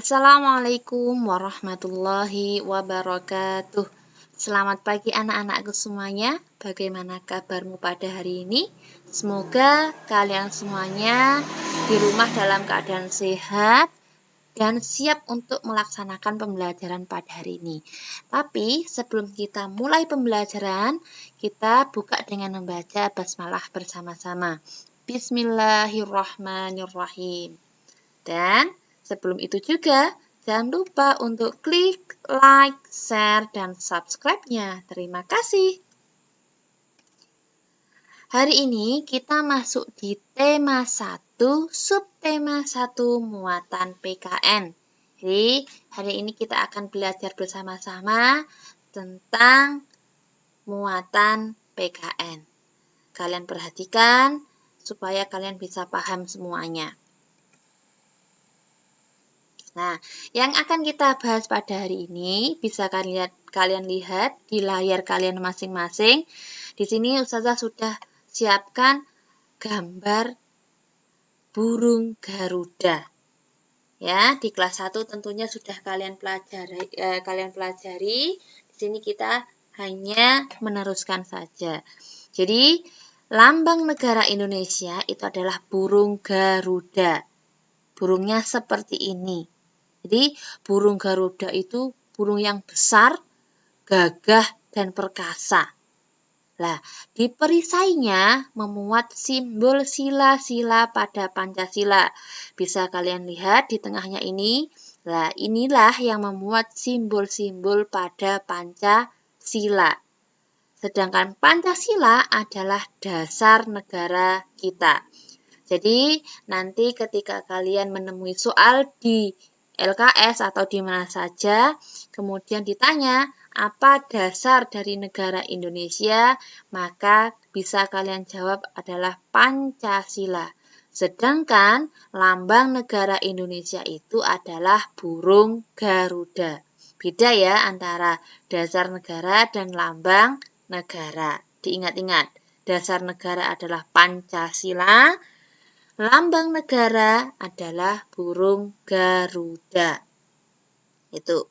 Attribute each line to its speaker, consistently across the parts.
Speaker 1: Assalamualaikum warahmatullahi wabarakatuh. Selamat pagi anak-anakku semuanya. Bagaimana kabarmu pada hari ini? Semoga kalian semuanya di rumah dalam keadaan sehat dan siap untuk melaksanakan pembelajaran pada hari ini. Tapi sebelum kita mulai pembelajaran, kita buka dengan membaca basmalah bersama-sama. Bismillahirrahmanirrahim. Dan sebelum itu juga, jangan lupa untuk klik like, share, dan subscribe-nya. Terima kasih. Hari ini kita masuk di tema 1, subtema 1, muatan PKN. Jadi, hari ini kita akan belajar bersama-sama tentang muatan PKN. Kalian perhatikan supaya kalian bisa paham semuanya. Nah, yang akan kita bahas pada hari ini bisa kalian lihat di layar kalian masing-masing. Di sini Ustazah sudah siapkan gambar burung Garuda. Ya, di kelas 1 tentunya sudah kalian pelajari. Di sini kita hanya meneruskan saja. Jadi, lambang negara Indonesia itu adalah burung Garuda. Burungnya seperti ini. Jadi, burung Garuda itu burung yang besar, gagah, dan perkasa. Nah, di perisainya memuat simbol sila-sila pada Pancasila. Bisa kalian lihat di tengahnya ini. Nah, inilah yang memuat simbol-simbol pada Pancasila. Sedangkan Pancasila adalah dasar negara kita. Jadi, nanti ketika kalian menemui soal di LKS atau di mana saja, kemudian ditanya apa dasar dari negara Indonesia, maka bisa kalian jawab adalah Pancasila. Sedangkan lambang negara Indonesia itu adalah burung Garuda. Beda ya antara dasar negara dan lambang negara. Diingat-ingat, dasar negara adalah Pancasila. Lambang negara adalah burung Garuda. Itu.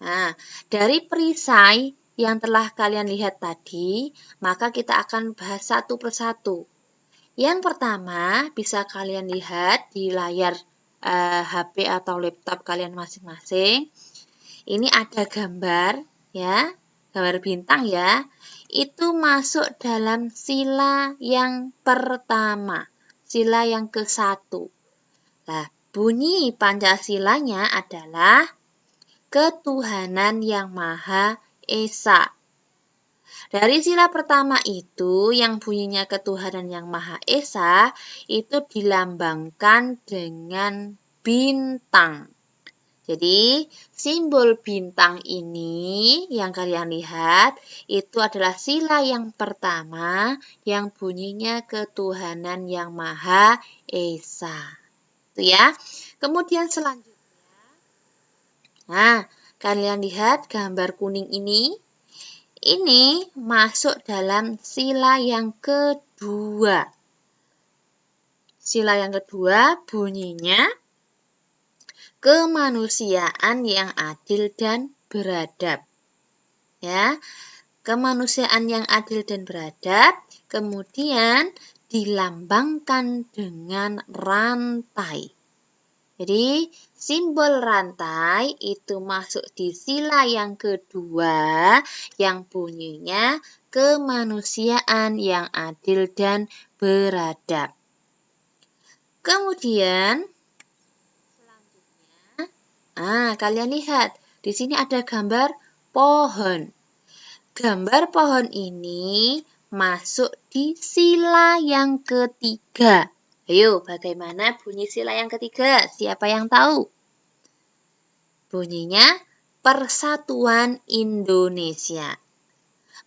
Speaker 1: Nah, dari perisai yang telah kalian lihat tadi, maka kita akan bahas satu persatu. Yang pertama, bisa kalian lihat di layar HP atau laptop kalian masing-masing. Ini ada gambar, ya. Gambar bintang ya, itu masuk dalam sila yang pertama, sila yang ke-1. Nah, bunyi Pancasilanya adalah ketuhanan yang Maha Esa. Dari sila pertama itu, yang bunyinya ketuhanan yang Maha Esa, itu dilambangkan dengan bintang. Jadi, simbol bintang ini yang kalian lihat itu adalah sila yang pertama yang bunyinya ketuhanan yang Maha Esa. Itu ya. Kemudian selanjutnya, nah, kalian lihat gambar kuning ini. Ini masuk dalam sila yang kedua. Sila yang kedua bunyinya kemanusiaan yang adil dan beradab. Ya, kemanusiaan yang adil dan beradab kemudian dilambangkan dengan rantai. Jadi, simbol rantai itu masuk di sila yang kedua yang bunyinya kemanusiaan yang adil dan beradab. Kemudian kalian lihat, di sini ada gambar pohon. Gambar pohon ini masuk di sila yang ketiga. Ayo, bagaimana bunyi sila yang ketiga? Siapa yang tahu? Bunyinya Persatuan Indonesia.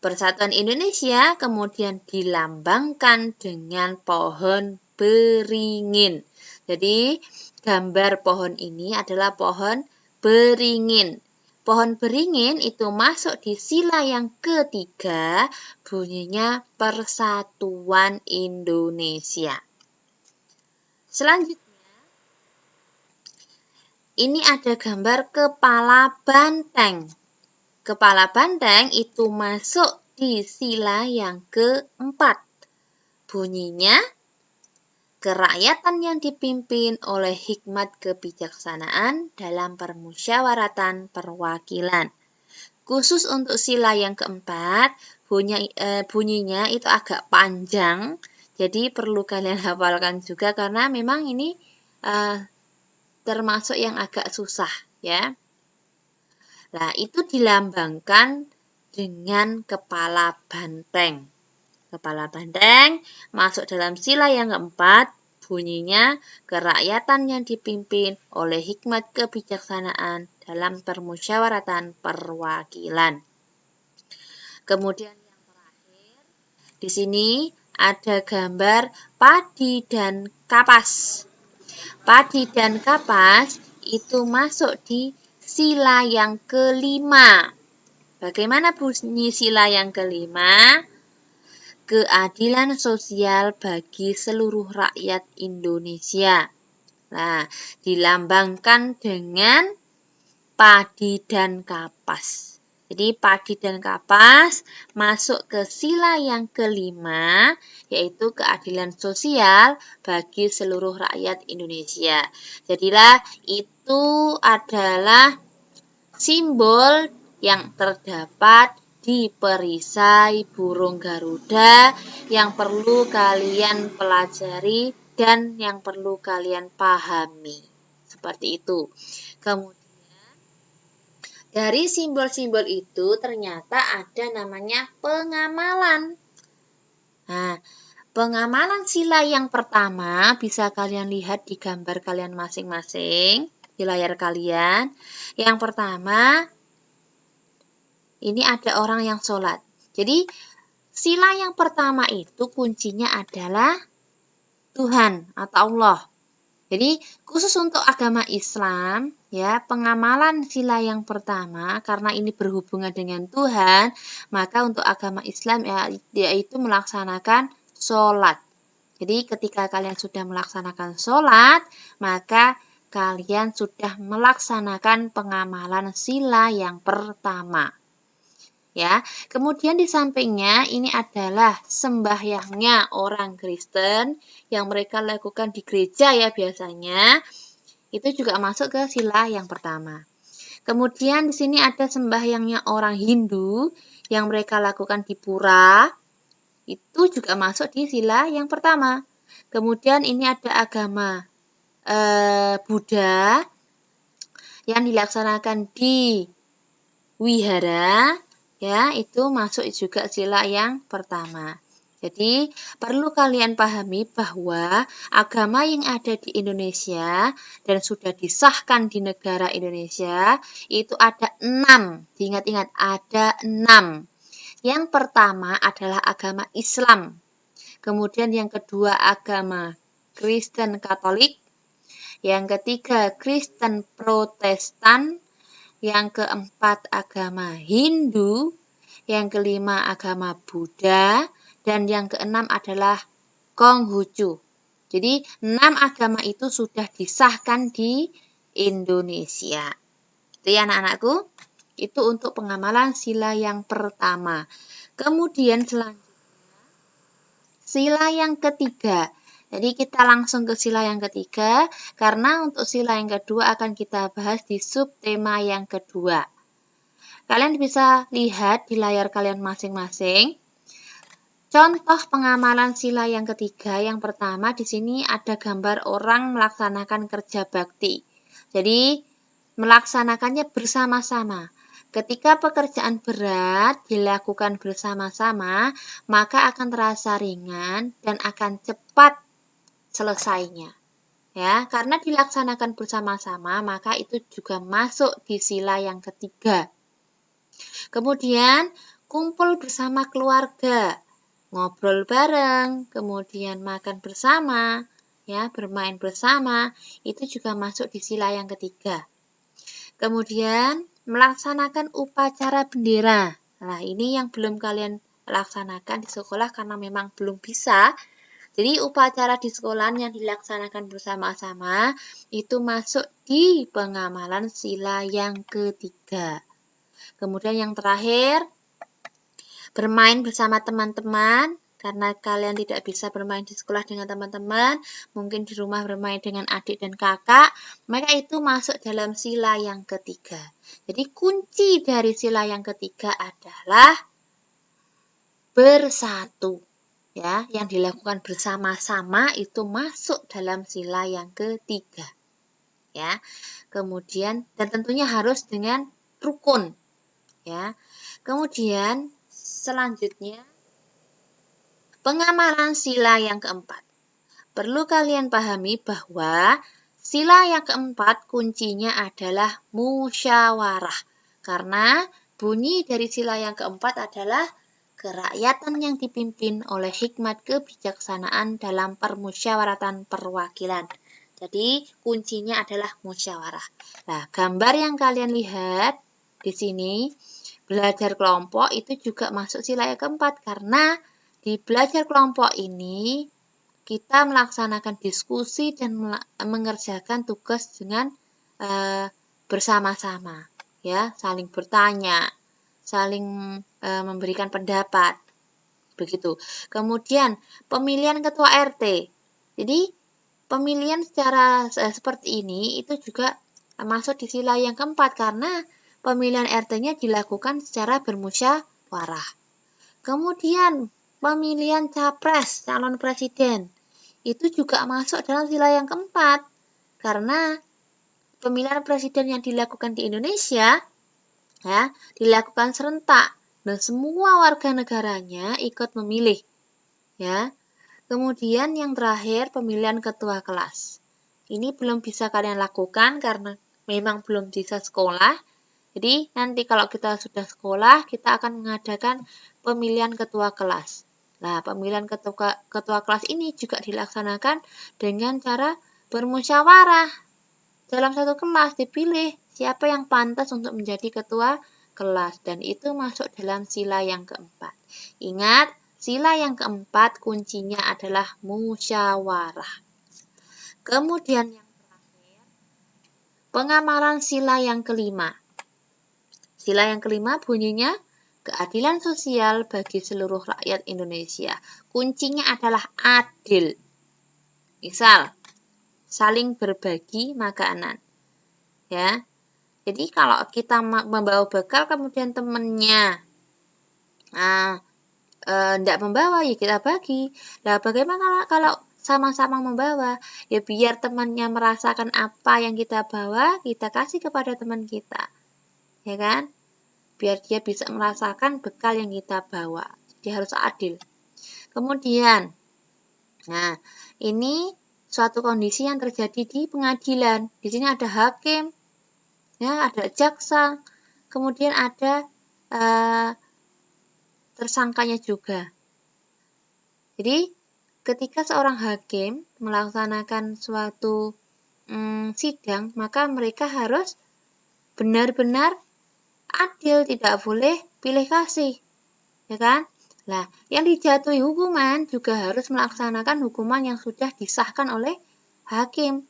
Speaker 1: Persatuan Indonesia kemudian dilambangkan dengan pohon beringin. Jadi, gambar pohon ini adalah pohon beringin. Pohon beringin itu masuk di sila yang ketiga, bunyinya Persatuan Indonesia. Selanjutnya, ini ada gambar kepala banteng. Kepala banteng itu masuk di sila yang keempat. Bunyinya, kerakyatan yang dipimpin oleh hikmat kebijaksanaan dalam permusyawaratan perwakilan. Khusus untuk sila yang keempat, bunyinya itu agak panjang, jadi perlu kalian hafalkan juga karena memang ini termasuk yang agak susah ya. Nah, itu dilambangkan dengan kepala banteng. Kepala banteng masuk dalam sila yang keempat, bunyinya kerakyatan yang dipimpin oleh hikmat kebijaksanaan dalam permusyawaratan perwakilan. Kemudian yang terakhir, di sini ada gambar padi dan kapas. Padi dan kapas itu masuk di sila yang kelima. Bagaimana bunyi sila yang kelima? Keadilan sosial bagi seluruh rakyat Indonesia. Nah, dilambangkan dengan padi dan kapas. Jadi padi dan kapas masuk ke sila yang kelima, yaitu keadilan sosial bagi seluruh rakyat Indonesia. Jadilah itu adalah simbol yang terdapat di perisai burung Garuda yang perlu kalian pelajari dan yang perlu kalian pahami. Seperti itu. Kemudian dari simbol-simbol itu ternyata ada namanya pengamalan. Nah, pengamalan sila yang pertama bisa kalian lihat di gambar kalian masing-masing di layar kalian. Yang pertama, ini ada orang yang sholat. Jadi, sila yang pertama itu kuncinya adalah Tuhan atau Allah. Jadi, khusus untuk agama Islam, ya, pengamalan sila yang pertama, karena ini berhubungan dengan Tuhan, maka untuk agama Islam yaitu melaksanakan sholat. Jadi, ketika kalian sudah melaksanakan sholat, maka kalian sudah melaksanakan pengamalan sila yang pertama. Ya, kemudian di sampingnya ini adalah sembahyangnya orang Kristen yang mereka lakukan di gereja ya biasanya. Itu juga masuk ke sila yang pertama. Kemudian di sini ada sembahyangnya orang Hindu yang mereka lakukan di pura. Itu juga masuk di sila yang pertama. Kemudian ini ada agama Buddha yang dilaksanakan di wihara. Ya, itu masuk juga sila yang pertama. Jadi, perlu kalian pahami bahwa agama yang ada di Indonesia dan sudah disahkan di negara Indonesia, itu ada 6. Ingat-ingat, ada 6. Yang pertama adalah agama Islam. Kemudian yang kedua agama Kristen Katolik. Yang ketiga Kristen Protestan. Yang keempat agama Hindu, yang kelima agama Buddha, dan yang keenam adalah Konghucu. Jadi 6 agama itu sudah disahkan di Indonesia. Itu ya anak-anakku, itu untuk pengamalan sila yang pertama. Kemudian selanjutnya, sila yang ketiga. Jadi kita langsung ke sila yang ketiga, karena untuk sila yang kedua akan kita bahas di subtema yang kedua. Kalian bisa lihat di layar kalian masing-masing. Contoh pengamalan sila yang ketiga, yang pertama di sini ada gambar orang melaksanakan kerja bakti. Jadi melaksanakannya bersama-sama. Ketika pekerjaan berat dilakukan bersama-sama, maka akan terasa ringan dan akan cepat selesainya. Ya, karena dilaksanakan bersama-sama, maka itu juga masuk di sila yang ketiga. Kemudian, kumpul bersama keluarga, ngobrol bareng, kemudian makan bersama, ya, bermain bersama, itu juga masuk di sila yang ketiga. Kemudian, melaksanakan upacara bendera. Nah, ini yang belum kalian laksanakan di sekolah karena memang belum bisa. Jadi upacara di sekolah yang dilaksanakan bersama-sama itu masuk di pengamalan sila yang ketiga. Kemudian yang terakhir, bermain bersama teman-teman. Karena kalian tidak bisa bermain di sekolah dengan teman-teman, mungkin di rumah bermain dengan adik dan kakak, maka itu masuk dalam sila yang ketiga. Jadi kunci dari sila yang ketiga adalah bersatu. Ya, yang dilakukan bersama-sama itu masuk dalam sila yang ketiga. Ya. Kemudian dan tentunya harus dengan rukun. Ya. Kemudian selanjutnya pengamalan sila yang keempat. Perlu kalian pahami bahwa sila yang keempat kuncinya adalah musyawarah. Karena bunyi dari sila yang keempat adalah kerakyatan yang dipimpin oleh hikmat kebijaksanaan dalam permusyawaratan perwakilan. Jadi kuncinya adalah musyawarah. Nah, gambar yang kalian lihat di sini, belajar kelompok itu juga masuk sila yang keempat karena di belajar kelompok ini kita melaksanakan diskusi dan mengerjakan tugas dengan bersama-sama, ya, saling bertanya, saling memberikan pendapat, begitu. Kemudian pemilihan ketua RT. Jadi pemilihan secara seperti ini itu juga masuk di sila yang keempat karena pemilihan RT-nya dilakukan secara bermusyawarah. Kemudian pemilihan capres, calon presiden, itu juga masuk dalam sila yang keempat karena pemilihan presiden yang dilakukan di Indonesia ya dilakukan serentak dan semua warga negaranya ikut memilih ya. Kemudian yang terakhir pemilihan ketua kelas. Ini belum bisa kalian lakukan karena memang belum bisa sekolah. Jadi nanti kalau kita sudah sekolah kita akan mengadakan pemilihan ketua kelas. Nah, pemilihan ketua kelas ini juga dilaksanakan dengan cara bermusyawarah. Dalam satu kelas dipilih siapa yang pantas untuk menjadi ketua kelas dan itu masuk dalam sila yang keempat. Ingat, sila yang keempat kuncinya adalah musyawarah. Kemudian yang terakhir, pengamalan sila yang kelima. Sila yang kelima bunyinya keadilan sosial bagi seluruh rakyat Indonesia. Kuncinya adalah adil. Misal, saling berbagi makanan. Ya. Jadi kalau kita membawa bekal kemudian temannya tidak membawa, ya kita bagi. Nah, bagaimana kalau sama-sama membawa? Ya biar temannya merasakan apa yang kita bawa, kita kasih kepada teman kita. Ya kan? Biar dia bisa merasakan bekal yang kita bawa. Jadi harus adil. Kemudian, nah, ini suatu kondisi yang terjadi di pengadilan. Di sini ada hakim, ya, ada jaksa, kemudian ada tersangkanya juga. Jadi, ketika seorang hakim melaksanakan suatu sidang, maka mereka harus benar-benar adil, tidak boleh pilih kasih, ya kan? Nah, yang dijatuhi hukuman juga harus melaksanakan hukuman yang sudah disahkan oleh hakim,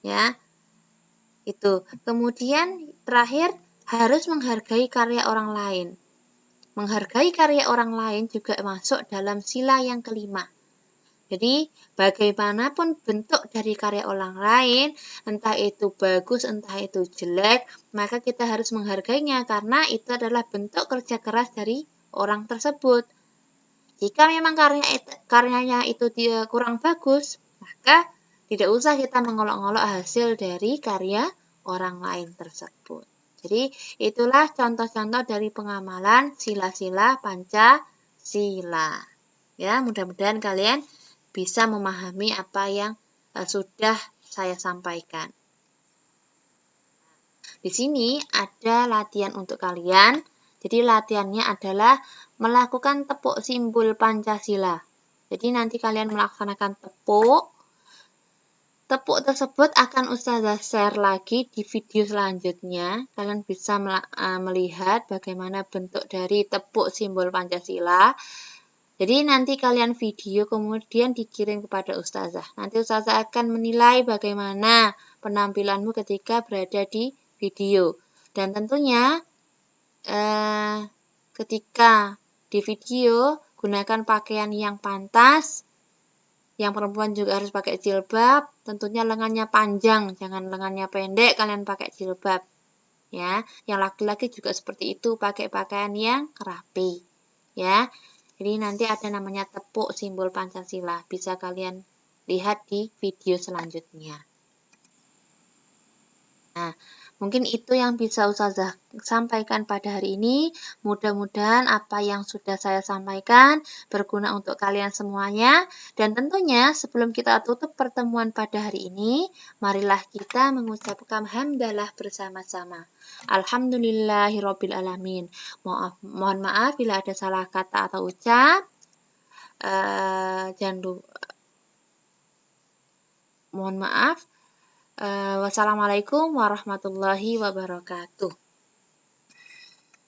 Speaker 1: ya. Itu. Kemudian terakhir harus menghargai karya orang lain. Menghargai karya orang lain juga masuk dalam sila yang kelima. Jadi, bagaimanapun bentuk dari karya orang lain, entah itu bagus, entah itu jelek, maka kita harus menghargainya karena itu adalah bentuk kerja keras dari orang tersebut. Jika memang karyanya itu dia kurang bagus, maka tidak usah kita mengolok-olok hasil dari karya orang lain tersebut. Jadi, itulah contoh-contoh dari pengamalan sila-sila Pancasila. Ya, mudah-mudahan kalian bisa memahami apa yang sudah saya sampaikan. Di sini ada latihan untuk kalian. Jadi, latihannya adalah melakukan tepuk simbol Pancasila. Jadi, nanti kalian melaksanakan tepuk. Tepuk tersebut akan Ustazah share lagi di video selanjutnya. Kalian bisa melihat bagaimana bentuk dari tepuk simbol Pancasila. Jadi nanti kalian video kemudian dikirim kepada ustazah. Nanti ustazah akan menilai bagaimana penampilanmu ketika berada di video. Dan tentunya ketika di video gunakan pakaian yang pantas. Yang perempuan juga harus pakai jilbab, tentunya lengannya panjang, jangan lengannya pendek, kalian pakai jilbab. Ya, yang laki-laki juga seperti itu, pakai pakaian yang rapi. Ya. Jadi nanti ada namanya tepuk simbol Pancasila, bisa kalian lihat di video selanjutnya. Nah, mungkin itu yang bisa Ustazah sampaikan pada hari ini. Mudah-mudahan apa yang sudah saya sampaikan berguna untuk kalian semuanya. Dan tentunya sebelum kita tutup pertemuan pada hari ini, marilah kita mengucapkan hamdalah bersama-sama. Alhamdulillahirrabbilalamin. Mohon maaf bila ada salah kata atau ucap. Jangan lupa. Mohon maaf. Wassalamualaikum warahmatullahi wabarakatuh.